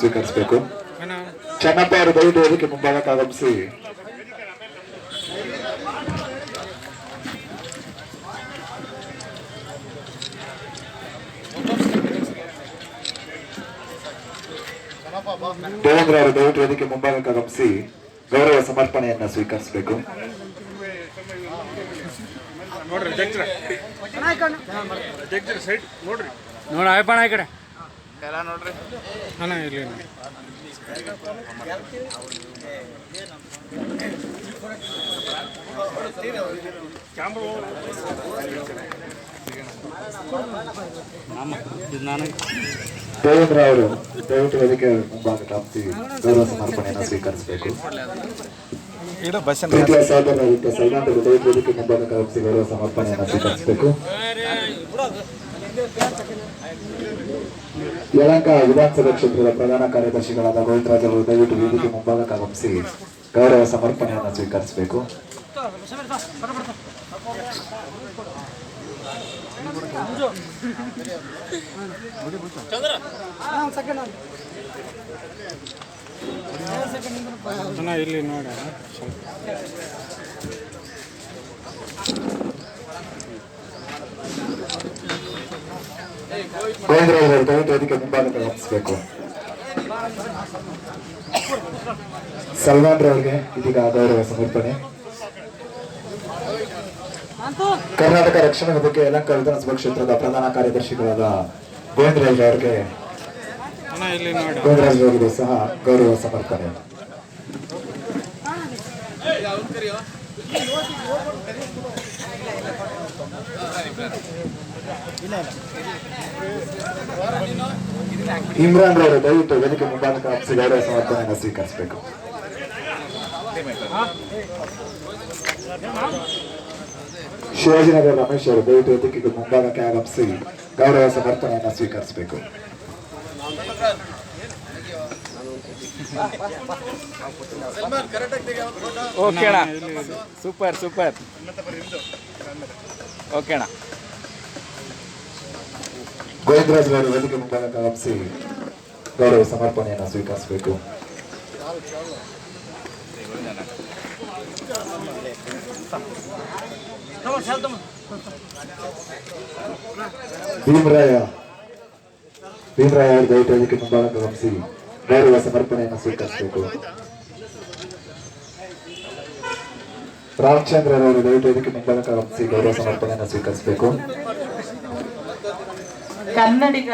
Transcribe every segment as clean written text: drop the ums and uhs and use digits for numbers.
ಸ್ವೀಕರಿಸಬೇಕು. ಚೆನ್ನಪ್ಪ ಅವರು ದಯವಿಟ್ಟು ವೇದಿಕೆ ಮುಂಭಾಗಕ್ಕೆ ಆಗಮಿಸಿ. ದೇವೇಂದ್ರ ಅವರು ದಯವಿಟ್ಟು ವೇದಿಕೆ ಮುಂಭಾಗಕ್ಕೆ ಆಗಮಿಸಿ ಗೌರವ ಸಮರ್ಪಣೆಯನ್ನ ಸ್ವೀಕರಿಸಬೇಕು. ನೋಡ್ರಿ ಆಯ್ಪಣ ಈ ಕಡೆ ಎಲ್ಲ ನೋಡ್ರಿ ಅಣ್ಣ ಇಲ್ಲಿ ದೇವೇಂದ್ರ ಅವರು ದಯವಿಟ್ಟು ವೇದಿಕೆ ಮುಂಭಾಗಕ್ಕೆ ಆಗಮಿಸಿ ಗೌರವ ಸಮರ್ಪಣೆಯನ್ನ ಸ್ವೀಕರಿಸಬೇಕು. ಸಹೋದರರಾಗಿದ್ದ ಸೈನಾಂತರು ದಯವಿಟ್ಟು ವೇದಿಕೆ ಮುಂಭಾಗಕ್ಕೆ ಆಗಮಿಸಿ ಗೌರವ ಸಮರ್ಪಣೆಯನ್ನ ಸ್ವೀಕರಿಸಬೇಕು. ಯಲಹಂಕ ವಿಧಾನಸಭಾ ಕ್ಷೇತ್ರದ ಪ್ರಧಾನ ಕಾರ್ಯದರ್ಶಿಗಳಾದ ಗೋವಿಂದರಾಜ್ ಅವರು ದಯವಿಟ್ಟು ವೇದಿಕೆ ಮುಂಭಾಗಕ್ಕೆ ಆಗಮಿಸಿ ಗೌರವ ಸಮರ್ಪಣೆಯನ್ನು ಸ್ವೀಕರಿಸಬೇಕು. ಇಲ್ಲಿ ನೋಡ ಗೋವಿಂದರಾಜ್ ಅವರು ದಯವಿಟ್ಟು ವೇದಿಕೆ ಮುಂಭಾಗಕ್ಕೆ ಆಗಮಿಸಬೇಕು. ಸಲ್ಮಾನ್ ರವರಿಗೆ ಇದೀಗ ಗೌರವ ಸಮರ್ಪಣೆ. ಕರ್ನಾಟಕ ರಕ್ಷಣಾ ವೇದಿಕೆ ಯಲಹಂಕ ವಿಧಾನಸಭಾ ಕ್ಷೇತ್ರದ ಪ್ರಧಾನ ಕಾರ್ಯದರ್ಶಿಗಳಾದ ಗೋವಿಂದರಾಜ್ ಅವರಿಗೂ ಸಹ ಗೌರವ ಸಮರ್ಪಣೆ. ಇಮ್ರಾನ್ ರವರು ದಯವಿಟ್ಟು ವೇದಿಕೆ ಮುಂಭಾಗಕ್ಕೆ ಆಗಮಿಸಿ ಗೌರವ ಸಮರ್ಪಣೆಯನ್ನು ಸ್ವೀಕರಿಸಬೇಕು. ಶಿವಾಜಿನಗರ ರಮೇಶ್ ಅವರು ದಯವಿಟ್ಟು ವೇದಿಕೆಗೆ ಮುಂಭಾಗಕ್ಕೆ ಆಗಮಿಸಿ ಗೌರವ ಸಮರ್ಪಣೆಯನ್ನು ಸ್ವೀಕರಿಸಬೇಕು. ಸೂಪರ್ ಸೂಪರ್ ಓಕೆ ಅಣ್ಣ. ಗೋವಿಂದರಾಜ್ ಅವರು ವೇದಿಕೆ ಮುಂಭಾಗಕ್ಕೆ ಆಗಮಿಸಿ ಗೌರವ ಸಮರ್ಪಣೆಯನ್ನು ಸ್ವೀಕರಿಸಬೇಕು. ಭೀಮರಾಯ ಅವರು ದಯವಿಟ್ಟು ವೇದಿಕೆ ಮುಂಭಾಗಕ್ಕೆ ಆಗಮಿಸಿ ಗೌರವ ಸಮರ್ಪಣೆಯನ್ನು ಸ್ವೀಕರಿಸಬೇಕು. ರಾಮಚಂದ್ರ ಅವರು ದಯವಿಟ್ಟು ವೇದಿಕೆ ಮುಂಭಾಗಕ್ಕೆ ಆಗಮಿಸಿ ಗೌರವ ಸಮರ್ಪಣೆಯನ್ನು ಸ್ವೀಕರಿಸಬೇಕು. ಕನ್ನಡಿಗ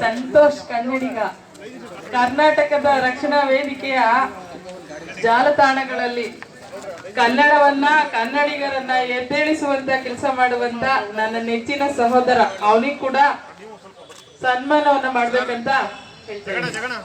ಸಂತೋಷ್ ಕನ್ನಡಿಗ ಕರ್ನಾಟಕದ ರಕ್ಷಣಾ ವೇದಿಕೆಯ ಜಾಲತಾಣಗಳಲ್ಲಿ ಕನ್ನಡವನ್ನ ಕನ್ನಡಿಗರನ್ನ ಎದ್ದೇಳಿಸುವಂತ ಕೆಲಸ ಮಾಡುವಂತ ನನ್ನ ನೆಚ್ಚಿನ ಸಹೋದರ, ಅವನಿಗೆ ಕೂಡ ಸನ್ಮಾನವನ್ನ ಮಾಡ್ಬೇಕಂತ ಹೇಳ್ತೇನೆ.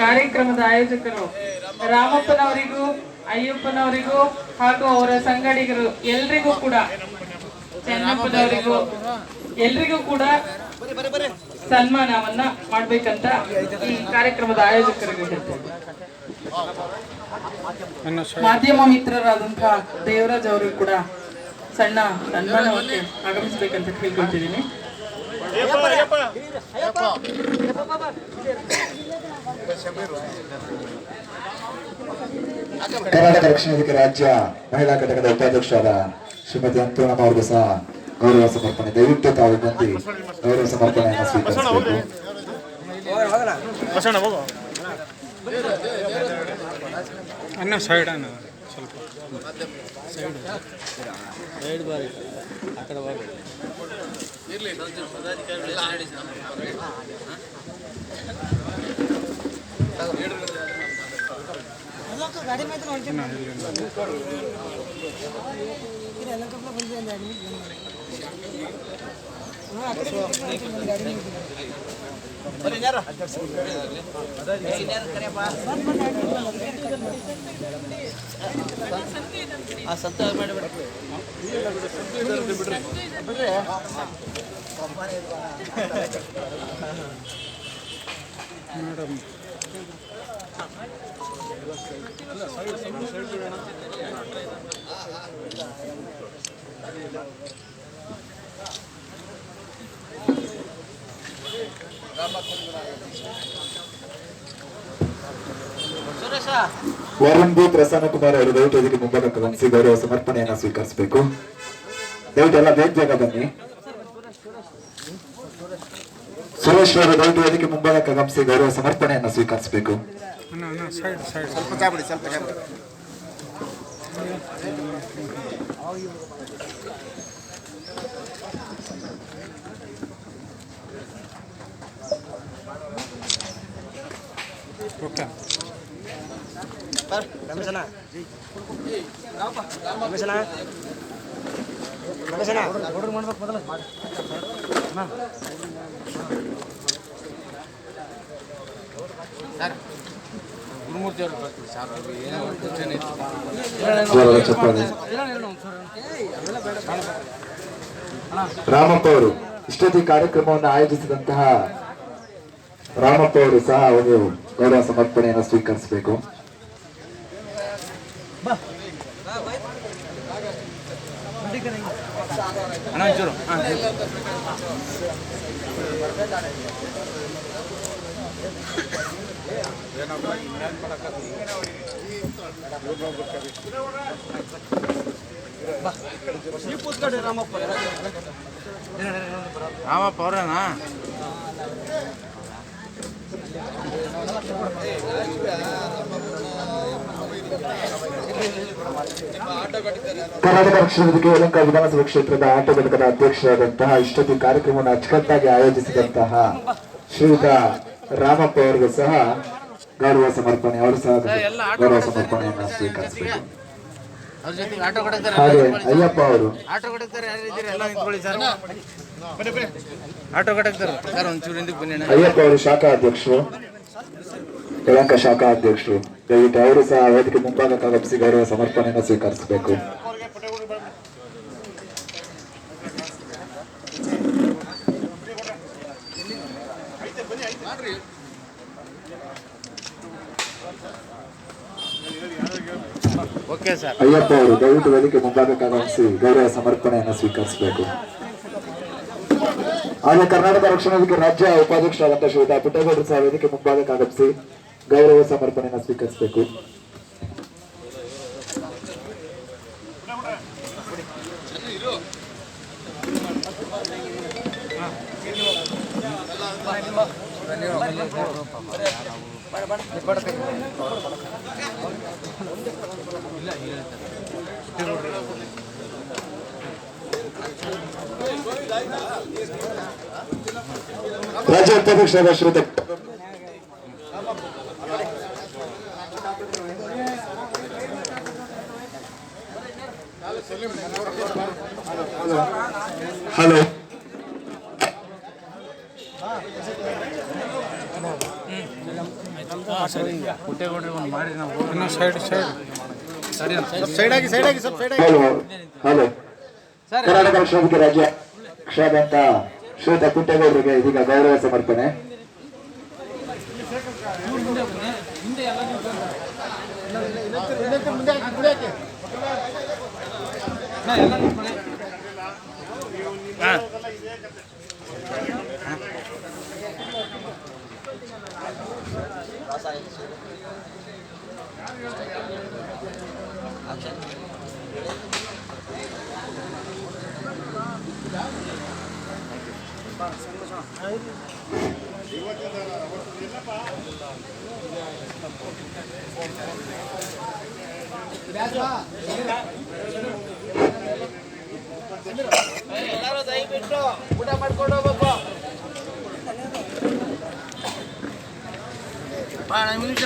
ಕಾರ್ಯಕ್ರಮದ ಆಯೋಜಕರು ರಾಮಪ್ಪನವರಿಗೂ ಅಯ್ಯಪ್ಪನವರಿಗೂ ಹಾಗೂ ಅವರ ಸಂಗಡಿಗರು ಎಲ್ರಿಗೂ ಕೂಡ, ಚೆನ್ನಪ್ಪನವರಿಗೂ ಎಲ್ರಿಗೂ ಕೂಡ ಸನ್ಮಾನವನ್ನ ಮಾಡ್ಬೇಕಂತ ಈ ಕಾರ್ಯಕ್ರಮದ ಆಯೋಜಕರಿಗೆ ಹೇಳ್ತೇವೆ. ಮಾಧ್ಯಮ ಮಿತ್ರರಾದಂತಹ ದೇವರಾಜ್ ಅವರು ಕೂಡ ಸಣ್ಣ ಸನ್ಮಾನಕ್ಕೆ ಆಗಮಿಸಬೇಕಂತ ಕೇಳ್ಕೊಳ್ತಿದ್ದೀನಿ. ಕರ್ನಾಟಕ ರಕ್ಷಣಾ ವೇದಿಕೆ ರಾಜ್ಯ ಮಹಿಳಾ ಘಟಕದ ಉಪಾಧ್ಯಕ್ಷರಾದ ಶ್ರೀಮತಿ ಅಂತೂರಮ್ಮ ಅವರಿಗೂ ಸಹ ಗೌರವ ಸಮರ್ಪಣೆ. ದಯವಿಟ್ಟು ತಾವು ಬಂದು ಗೌರವ ಸಮರ್ಪಣೆಯನ್ನು ಸ್ವೀಕರಿಸಬೇಕು. ಅನ್ನ ಸೈಡ್ ಅನ್ನ ಸ್ವಲ್ಪ ಸೈಡ್ ಬಾರಿ ಆ ಕಡೆ ಬಾರಿ ಇರಲಿ. ಪದಾಧಿಕಾರಿಗಳೆಲ್ಲ ಗಾಡಿ ಮಾತ್ರ ನೋಡ್ತೀನಿ ಎಲ್ಲ ಕಪ್ಲ ಬಂದಿದೆ ಒಂದು 2 ಮಿನಿಟ್ ಆ ಕಡೆ ಗಾಡಿ ಬರೀ ಯಾರ ಆ ಸಂತ ಮಾಡಿಬಿಡ್ರಿ ಮೇಡಮ್ ವರುಣ್ ಬಿ ಪ್ರಸನ್ನಕುಮಾರ್ ಅವರು ದಯವಿಟ್ಟು ಇದಕ್ಕೆ ಮುಂಭಾಗಕ್ಕೆ ಗಮನಿಸಿ ಗೌರವ ಸಮರ್ಪಣೆಯನ್ನು ಸ್ವೀಕರಿಸಬೇಕು. ದಯವಿಟ್ಟು ಎಲ್ಲ ಬೇಗ ಬನ್ನಿ. ಸುರೇಶ್ ಅವರು ದಯವಿಟ್ಟು ಇದಕ್ಕೆ ಮುಂಭಾಗಕ್ಕೆ ಗಮನಿಸಿ ಗೌರವ ಸಮರ್ಪಣೆಯನ್ನು ಸ್ವೀಕರಿಸಬೇಕು. ರಾಮಪ್ಪ ಅವರು ಇಷ್ಟೊತ್ತಿ ಕಾರ್ಯಕ್ರಮವನ್ನು ಆಯೋಜಿಸಿದಂತಹ ರಾಮಪ್ಪ ಅವರು ಸಹ ಒಂದು ಗೌರವ ಸಮರ್ಪಣೆಯನ್ನು ಸ್ವೀಕರಿಸಬೇಕು. ರಾಮಪ್ಪ ಅವ್ರೇನಾ? ಕರ್ನಾಟಕ ರಕ್ಷಣಾ ವೇದಿಕೆ ಯಲಹಂಕ ವಿಧಾನಸಭಾ ಕ್ಷೇತ್ರದ ಆಟ ಘಟಕದ ಅಧ್ಯಕ್ಷರಾದಂತಹ ಇಷ್ಟೊತ್ತಿ ಕಾರ್ಯಕ್ರಮವನ್ನು ಅಚ್ಚುಕಟ್ಟಾಗಿ ಆಯೋಜಿಸಿದಂತಹ ಶ್ರೀಯುತ ರಾಮಪ್ಪ ಅವರಿಗೂ ಸಹ ಗೌರವ ಸಮರ್ಪಣೆ ಅವರು ಸಹ ಗೌರವ ಸಮರ್ಪಣೆಯನ್ನು ಸ್ವೀಕರಿಸಬೇಕು. ಹಾಗೆ ಅಯ್ಯಪ್ಪ ಅವರು ಆಟೋ ಘಟಕದವ್ರು ಯಾರು ಇದ್ದೀರಿ ಎಲ್ಲ ನಿಂತ್ಕೊಳ್ಳಿ ಸರ್. ಆಟೋ ಘಟಕದವ್ರು ಸರ್ ಒಂಚೂರು ಹಿಂದಕ್ಕೆ ಬನ್ನಿ. ಅಯ್ಯಪ್ಪ ಅವರು ಶಾಖಾ ಅಧ್ಯಕ್ಷರು, ಯಲಹಂಕ ಶಾಖಾ ಅಧ್ಯಕ್ಷರು, ದಯವಿಟ್ಟು ಅವರು ಸಹ ವೇದಿಕೆ ಮುಂಭಾಗಕ್ಕೆ ಆಗಮಿಸಿ ಗೌರವ ಸಮರ್ಪಣೆಯನ್ನು ಸ್ವೀಕರಿಸಬೇಕು. Okay sir. ಅಯ್ಯಪ್ಪ ಅವರು ದಯವಿಟ್ಟು ವೇದಿಕೆ ಮುಂಭಾಗಕ್ಕೆ ಆಗಮಿಸಿ ಗೌರವ ಸಮರ್ಪಣೆಯನ್ನು ಸ್ವೀಕರಿಸಬೇಕು. ಹಾಗೆ ಕರ್ನಾಟಕ ರಕ್ಷಣಾ ವೇದಿಕೆ ರಾಜ್ಯ ಉಪಾಧ್ಯಕ್ಷರಾದಂತಹ ಶ್ರೀಯುತ ಪುಟ್ಟೇಗೌಡರು ಸಹ ವೇದಿಕೆ ಮುಂಭಾಗಕ್ಕೆ ಆಗಮಿಸಿ ಗೌರವ ಸಮರ್ಪಣೆಯನ್ನು ಸ್ವೀಕರಿಸಬೇಕು. ರಾಜ್ಯ ಉಪಾಧ್ಯಕ್ಷರಾದ ಶ್ರೀಯುತ ಹಲೋ ಪುಟ್ಟೇಗೌಡ್ರಿಗೆ ಒಂದು ಮಾಡಿ ನಾವು ಹಲೋ ಕರ್ನಾಟಕ ರಕ್ಷಣಾ ವೇದಿಕೆ ರಾಜ್ಯ ಅಧ್ಯಕ್ಷರಾದಂತ ಶ್ರೀಯುತ ಪುಟ್ಟೇಗೌಡರಿಗೆ ಇದೀಗ ಗೌರವ ಸಮರ್ಪಣೆ. ಊಟ ಮಾಡ್ಕೊಂಡು ಹೋಗ್ಬೇಕು. ನಿಮಿಷ